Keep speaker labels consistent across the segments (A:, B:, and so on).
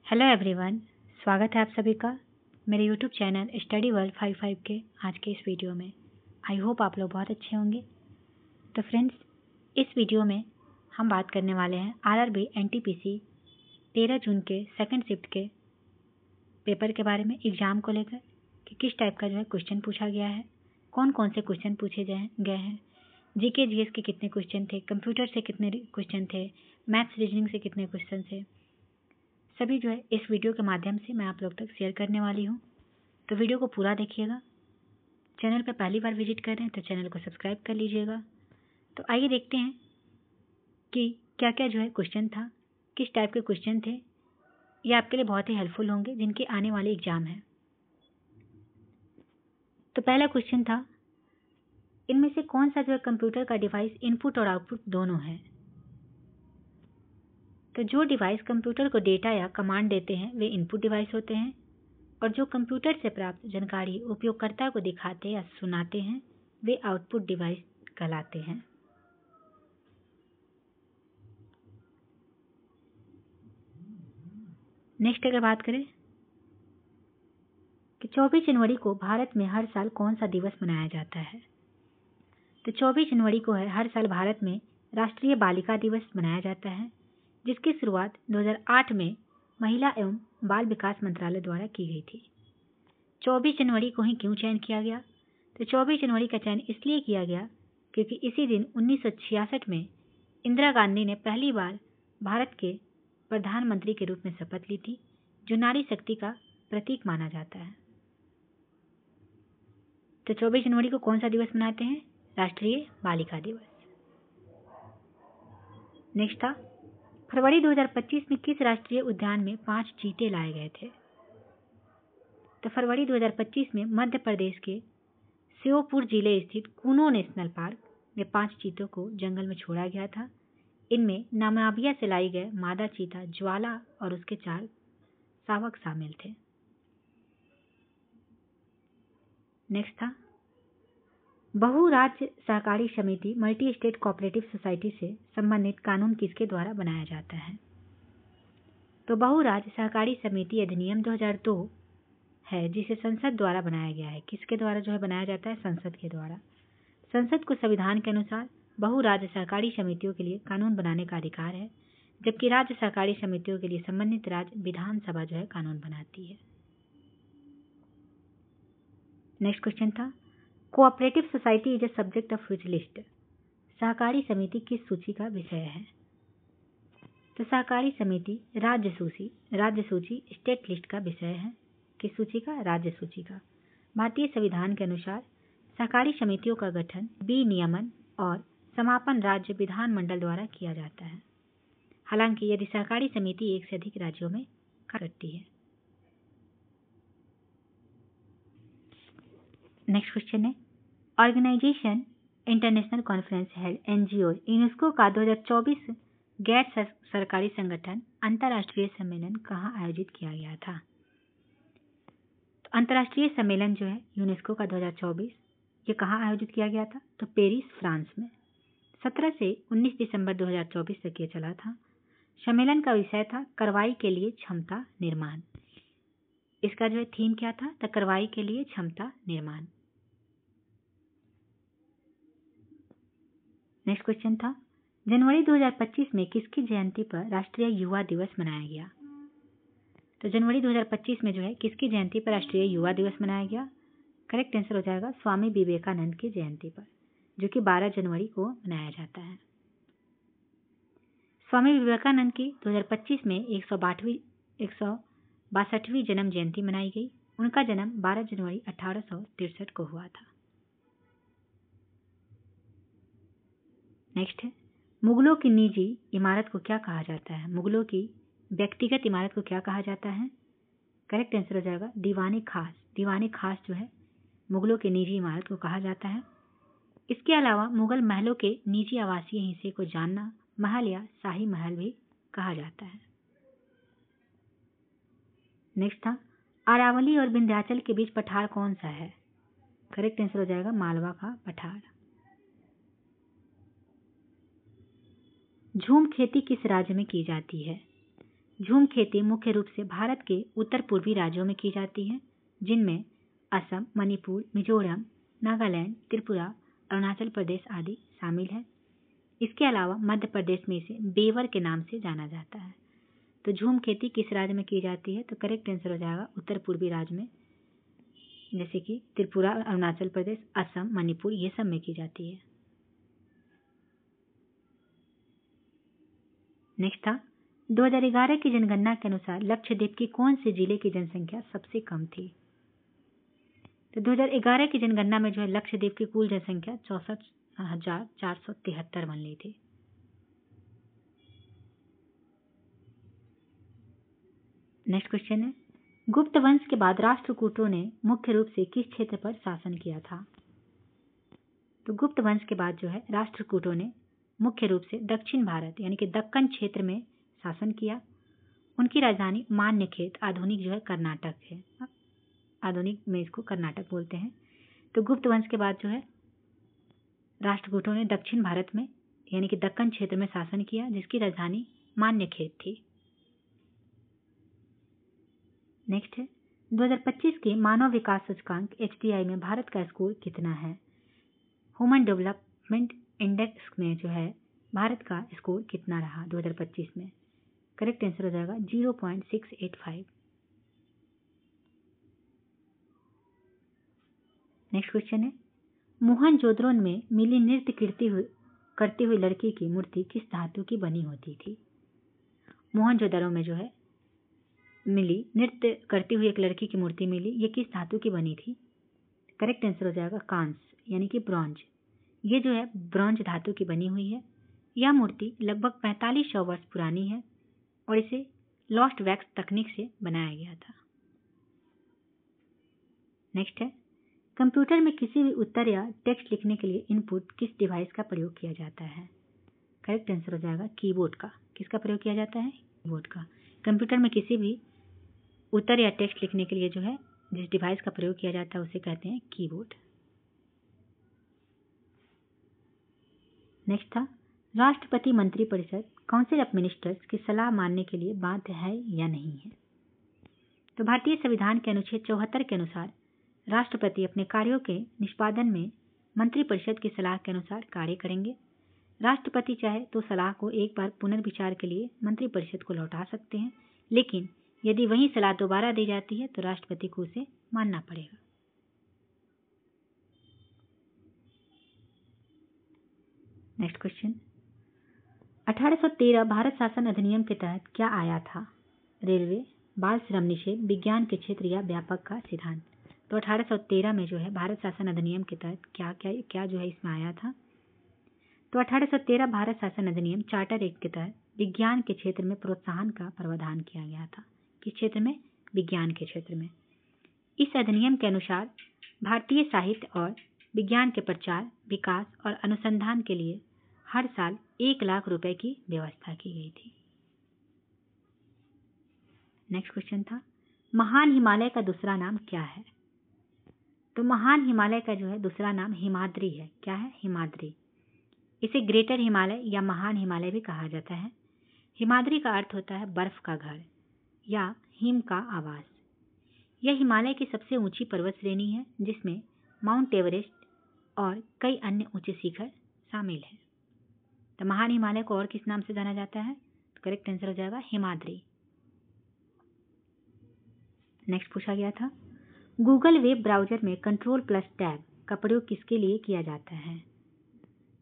A: Hello everyone, स्वागत है आप सभी का मेरे यूट्यूब चैनल स्टडी वर्ल्ड 55 के आज के इस वीडियो में। आई होप आप लोग बहुत अच्छे होंगे। तो फ्रेंड्स, इस वीडियो में हम बात करने वाले हैं आरआरबी एनटीपीसी 13 जून के सेकंड शिफ्ट के पेपर के बारे में, एग्ज़ाम को लेकर कि किस टाइप का क्वेश्चन पूछा गया है, कौन कौन से क्वेश्चन पूछे गए हैं, जीके जीएस के कितने क्वेश्चन थे, कंप्यूटर से कितने क्वेश्चन थे, मैथ्स रीजनिंग से कितने क्वेश्चन थे, सभी इस वीडियो के माध्यम से मैं आप लोग तक शेयर करने वाली हूँ। तो वीडियो को पूरा देखिएगा। चैनल पर पहली बार विजिट कर रहे हैं तो चैनल को सब्सक्राइब कर लीजिएगा। तो आइए देखते हैं कि क्या क्या क्वेश्चन था, किस टाइप के क्वेश्चन थे। ये आपके लिए बहुत ही हेल्पफुल होंगे जिनके आने वाले एग्जाम है। तो पहला क्वेश्चन था, इनमें से कौन सा कंप्यूटर का डिवाइस इनपुट और आउटपुट दोनों है। तो जो डिवाइस कंप्यूटर को डेटा या कमांड देते हैं वे इनपुट डिवाइस होते हैं, और जो कंप्यूटर से प्राप्त जानकारी उपयोगकर्ता को दिखाते या सुनाते हैं वे आउटपुट डिवाइस कहलाते हैं। नेक्स्ट अगर बात करें कि 24 जनवरी को भारत में हर साल कौन सा दिवस मनाया जाता है। तो 24 जनवरी को हर साल भारत में राष्ट्रीय बालिका दिवस मनाया जाता है, जिसकी शुरुआत 2008 में महिला एवं बाल विकास मंत्रालय द्वारा की गई थी। 24 जनवरी को ही क्यों चयन किया गया? तो 24 जनवरी का चयन इसलिए किया गया क्योंकि इसी दिन 1966 में इंदिरा गांधी ने पहली बार भारत के प्रधानमंत्री के रूप में शपथ ली थी, जो नारी शक्ति का प्रतीक माना जाता है। तो 24 जनवरी को कौन सा दिवस मनाते हैं? राष्ट्रीय बालिका दिवस। नेक्स्ट था, फरवरी 2025 में किस राष्ट्रीय उद्यान में 5 चीते लाए गए थे। तो फरवरी 2025 में मध्य प्रदेश के श्योपुर जिले स्थित कूनो नेशनल पार्क में 5 चीतों को जंगल में छोड़ा गया था। इनमें नामाबिया से लाई गए मादा चीता ज्वाला और उसके 4 शावक शामिल थे। नेक्स्ट था, बहु राज्य सहकारी समिति मल्टी स्टेट कोऑपरेटिव सोसाइटी से संबंधित कानून किसके द्वारा बनाया जाता है। तो बहु राज्य सहकारी समिति अधिनियम 2002 है, जिसे संसद द्वारा बनाया गया है। किसके द्वारा बनाया जाता है? संसद के द्वारा। संसद को संविधान के अनुसार बहु राज्य सहकारी समितियों के लिए कानून बनाने का अधिकार है, जबकि राज्य सहकारी समितियों के लिए संबंधित राज्य विधानसभा कानून बनाती है। नेक्स्ट क्वेश्चन था, cooperative society is a subject of which list. सहकारी समिति किस सूची का विषय है। तो सहकारी समिति राज्य सूची स्टेट लिस्ट का विषय है। किस सूची का? राज्य सूची का। भारतीय संविधान के अनुसार सहकारी समितियों का गठन विनियमन और समापन राज्य विधानमंडल द्वारा किया जाता है। हालांकि यदि सहकारी समिति एक से अधिक राज्यों में कार्य करती है। नेक्स्ट क्वेश्चन है, organisation international conference held NGO UNESCO का 2024 गैर सरकारी संगठन अंतर्राष्ट्रीय सम्मेलन कहाँ आयोजित किया गया था। तो अंतर्राष्ट्रीय सम्मेलन यूनेस्को का 2024 ये कहाँ आयोजित किया गया था? तो पेरिस, फ्रांस में 17 से 19 दिसंबर 2024 तक ये चला था। सम्मेलन का विषय था कार्रवाई के लिए क्षमता निर्माण। इसका थीम क्या था? तो कार्रवाई के लिए क्षमता निर्माण। नेक्स्ट क्वेश्चन था, जनवरी 2025 में किसकी जयंती पर राष्ट्रीय युवा दिवस मनाया गया। तो जनवरी 2025 में किसकी जयंती पर राष्ट्रीय युवा दिवस मनाया गया? करेक्ट आंसर हो जाएगा स्वामी विवेकानंद की जयंती पर, जो कि 12 जनवरी को मनाया जाता है। स्वामी विवेकानंद की 2025 में 162वीं जन्म जयंती मनाई गई। उनका जन्म 12 जनवरी 1863 को हुआ था। नेक्स्ट है, मुगलों की निजी इमारत को क्या कहा जाता है। मुगलों की व्यक्तिगत इमारत को क्या कहा जाता है? करेक्ट आंसर हो जाएगा दीवाने खास। दीवाने खास मुगलों के निजी इमारत को कहा जाता है। इसके अलावा मुगल महलों के निजी आवासीय हिस्से को जानना महल या शाही महल भी कहा जाता है। नेक्स्ट था, अरावली और विंध्याचल के बीच पठार कौन सा है। करेक्ट आंसर हो जाएगा मालवा का पठार। झूम खेती किस राज्य में की जाती है। झूम खेती मुख्य रूप से भारत के उत्तर पूर्वी राज्यों में की जाती है, जिनमें असम, मणिपुर, मिजोरम, नागालैंड, त्रिपुरा, अरुणाचल प्रदेश आदि शामिल है। इसके अलावा मध्य प्रदेश में इसे बेवर के नाम से जाना जाता है। तो झूम खेती किस राज्य में की जाती है? तो करेक्ट आंसर हो जाएगा उत्तर पूर्वी राज्य में, जैसे कि त्रिपुरा, अरुणाचल प्रदेश, असम, मणिपुर, ये सब में की जाती है। नेक्स्ट था 2011 की जनगणना के अनुसार लक्षद्वीप की कौन से जिले की जनसंख्या सबसे कम थी? तो 2011 की जनगणना में जो है लक्षद्वीप की कुल जनसंख्या 64,473 बन रही थी। नेक्स्ट क्वेश्चन है, गुप्त वंश के बाद राष्ट्रकूटों ने मुख्य रूप से किस क्षेत्र पर शासन किया था? तो गुप्त वंश के बाद जो है राष्ट्रकूटों ने मुख्य रूप से दक्षिण भारत यानी कि दक्कन क्षेत्र में शासन किया। उनकी राजधानी मान्यखेत, आधुनिक जो है कर्नाटक है, आधुनिक में इसको कर्नाटक बोलते हैं। तो गुप्त वंश के बाद जो है राष्ट्रकूटों ने दक्षिण भारत में यानी कि दक्कन क्षेत्र में शासन किया, जिसकी राजधानी मान्यखेत थी। नेक्स्ट है 2025 के मानव विकास सूचकांक HDI में भारत का स्कोर कितना है? ह्यूमन डेवलपमेंट इंडेक्स में जो है भारत का स्कोर कितना रहा 2025 में? करेक्ट आंसर हो जाएगा 0.685। नेक्स्ट क्वेश्चन है, मोहनजोदड़ो में मिली नृत्य करती हुई लड़की की मूर्ति किस धातु की बनी होती थी? मोहनजोदड़ो में जो है मिली नृत्य करती हुई एक लड़की की मूर्ति मिली, ये किस धातु की बनी थी? करेक्ट आंसर हो जाएगा कांस्य यानी कि ब्रॉन्ज। ये जो है ब्रॉन्ज धातु की बनी हुई है। यह मूर्ति लगभग 4500 वर्ष पुरानी है और इसे लॉस्ट वैक्स तकनीक से बनाया गया था। नेक्स्ट है, कंप्यूटर में किसी भी उत्तर या टेक्स्ट लिखने के लिए इनपुट किस डिवाइस का प्रयोग किया जाता है? करेक्ट आंसर हो जाएगा कीबोर्ड का। किसका प्रयोग किया जाता है? कीबोर्ड का। कंप्यूटर में किसी भी उत्तर या टेक्स्ट लिखने के लिए जो है जिस डिवाइस का प्रयोग किया जाता है उसे कहते हैं कीबोर्ड। नेक्स्ट था, राष्ट्रपति मंत्रिपरिषद काउंसिल ऑफ मिनिस्टर्स की सलाह मानने के लिए बाध्य है या नहीं है? तो भारतीय संविधान के अनुच्छेद 74 के अनुसार राष्ट्रपति अपने कार्यों के निष्पादन में मंत्रिपरिषद की सलाह के अनुसार कार्य करेंगे। राष्ट्रपति चाहे तो सलाह को एक बार पुनर्विचार के लिए मंत्रिपरिषद को लौटा सकते हैं, लेकिन यदि वही सलाह दोबारा दी जाती है तो राष्ट्रपति को उसे मानना पड़ेगा। नेक्स्ट क्वेश्चन, 1813 भारत शासन अधिनियम के तहत क्या आया था? रेलवे, बाल श्रम निषेध, विज्ञान के क्षेत्र या व्यापक का सिद्धांत? तो 1813 में जो है भारत शासन अधिनियम के तहत क्या जो है इसमें आया था? तो 1813 भारत शासन अधिनियम चार्टर एक्ट के तहत विज्ञान के क्षेत्र में प्रोत्साहन का प्रावधान किया गया था। किस क्षेत्र में? विज्ञान के क्षेत्र में। इस अधिनियम के अनुसार भारतीय साहित्य और विज्ञान के प्रचार, विकास और अनुसंधान के लिए हर साल 1 लाख रुपए की व्यवस्था की गई थी। नेक्स्ट क्वेश्चन था, महान हिमालय का दूसरा नाम क्या है? तो महान हिमालय का जो है दूसरा नाम हिमाद्री है। क्या है? हिमाद्री। इसे ग्रेटर हिमालय या महान हिमालय भी कहा जाता है। हिमाद्री का अर्थ होता है बर्फ का घर या हिम का आवास। यह हिमालय की सबसे ऊंची पर्वत श्रेणी है, जिसमें माउंट एवरेस्ट और कई अन्य ऊंचे शिखर शामिल हैं। तो महान हिमालय को और किस नाम से जाना जाता है? तो करेक्ट आंसर हो जाएगा हिमाद्री। नेक्स्ट पूछा गया था, गूगल वेब ब्राउजर में Ctrl+Tab का प्रयोग किसके लिए किया जाता है?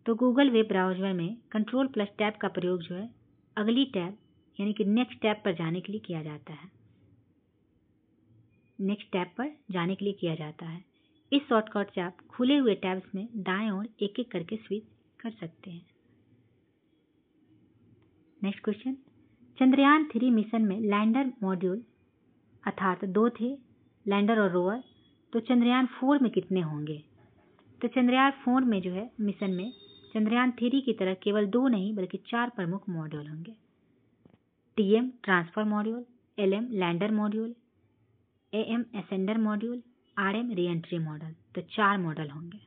A: तो गूगल वेब ब्राउजर में Ctrl+Tab का प्रयोग जो है अगली टैब यानी कि नेक्स्ट टैब पर जाने के लिए किया जाता है। नेक्स्ट टैब पर जाने के लिए किया जाता है। इस शॉर्टकट से आप खुले हुए टैब्स में दाएं ओर एक एक करके स्विच कर सकते हैं। नेक्स्ट क्वेश्चन, चंद्रयान 3 मिशन में लैंडर मॉड्यूल अर्थात 2 थे, लैंडर और रोवर। तो चंद्रयान 4 में कितने होंगे? तो चंद्रयान 4 में जो है मिशन में चंद्रयान 3 की तरह केवल 2 नहीं बल्कि 4 प्रमुख मॉड्यूल होंगे। TM transfer module, LM lander module, AM ascender module, RM re entry model. तो 4 मॉडल होंगे।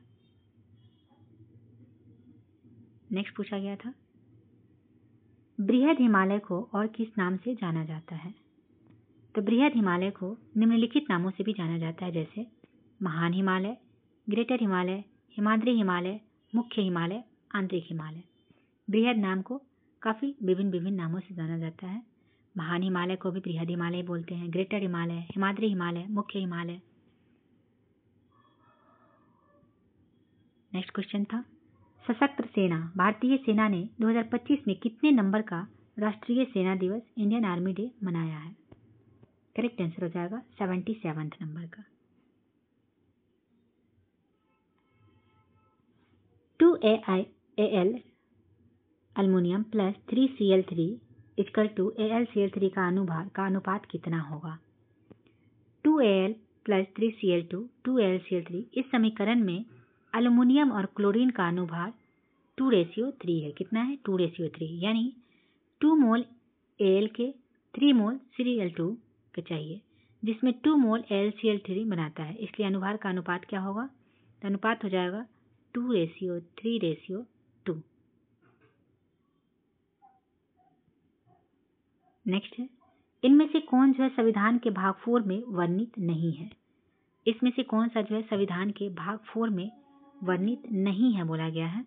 A: नेक्स्ट पूछा गया था, बृहद हिमालय को और किस नाम से जाना जाता है? तो बृहद हिमालय को निम्नलिखित नामों से भी जाना जाता है, जैसे महान हिमालय, ग्रेटर हिमालय, हिमाद्री हिमालय, मुख्य हिमालय, आंतरिक हिमालय। बृहद नाम को काफ़ी विभिन्न नामों से जाना जाता है। महान हिमालय को भी बृहद हिमालय बोलते हैं, ग्रेटर हिमालय, हिमाद्री हिमालय, मुख्य हिमालय। नेक्स्ट क्वेश्चन था, सशस्त्र सेना भारतीय सेना ने 2025 में कितने नंबर का राष्ट्रीय सेना दिवस इंडियन आर्मी डे मनाया है? करेक्ट आंसर हो जाएगा 77 नंबर का। 2AiAl aluminium plus 3Cl3 equal to AlCl3 का अनुपात कितना होगा? 2Al प्लस 3Cl2 2AlCl3, इस समीकरण में अल्युमिनियम और क्लोरीन का अनुपात 2:3 है। कितना है? 2:3, यानी 2 मोल Al के 3 मोल Cl2 के चाहिए, जिसमें 2 मोल AlCl3 बनाता है, इसलिए अनुभार का अनुपात क्या होगा? तो अनुपात हो जाएगा 2:3:2। नेक्स्ट है, इनमें से कौन जो है संविधान के भाग 4 में वर्णित नहीं है? इसमें से कौन सा जो है संविधान के भाग 4 में वर्णित नहीं है बोला गया है?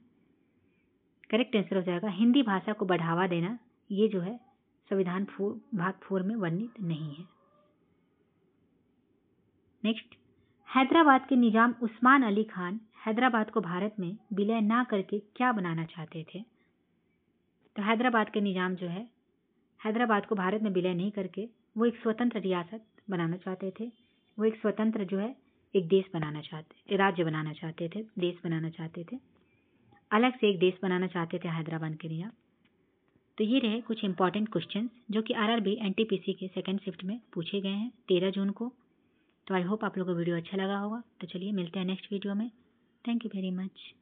A: करेक्ट आंसर हो जाएगा हिंदी भाषा को बढ़ावा देना। ये जो है संविधान भाग 4 में वर्णित नहीं है। नेक्स्ट, हैदराबाद के निजाम उस्मान अली खान हैदराबाद को भारत में विलय ना करके क्या बनाना चाहते थे? तो हैदराबाद के निजाम जो है हैदराबाद को भारत में विलय नहीं करके वो एक स्वतंत्र रियासत बनाना चाहते थे। वो एक स्वतंत्र जो है एक देश बनाना चाहते, राज्य बनाना चाहते थे, देश बनाना चाहते थे, अलग से एक देश बनाना चाहते थे हैदराबाद के निजाम। तो ये रहे कुछ इंपॉर्टेंट क्वेश्चंस जो कि RRB NTPC के सेकंड शिफ्ट में पूछे गए हैं 13 जून को। तो आई होप आप लोगों को वीडियो अच्छा लगा होगा। तो चलिए मिलते हैं नेक्स्ट वीडियो में। Thank you very much.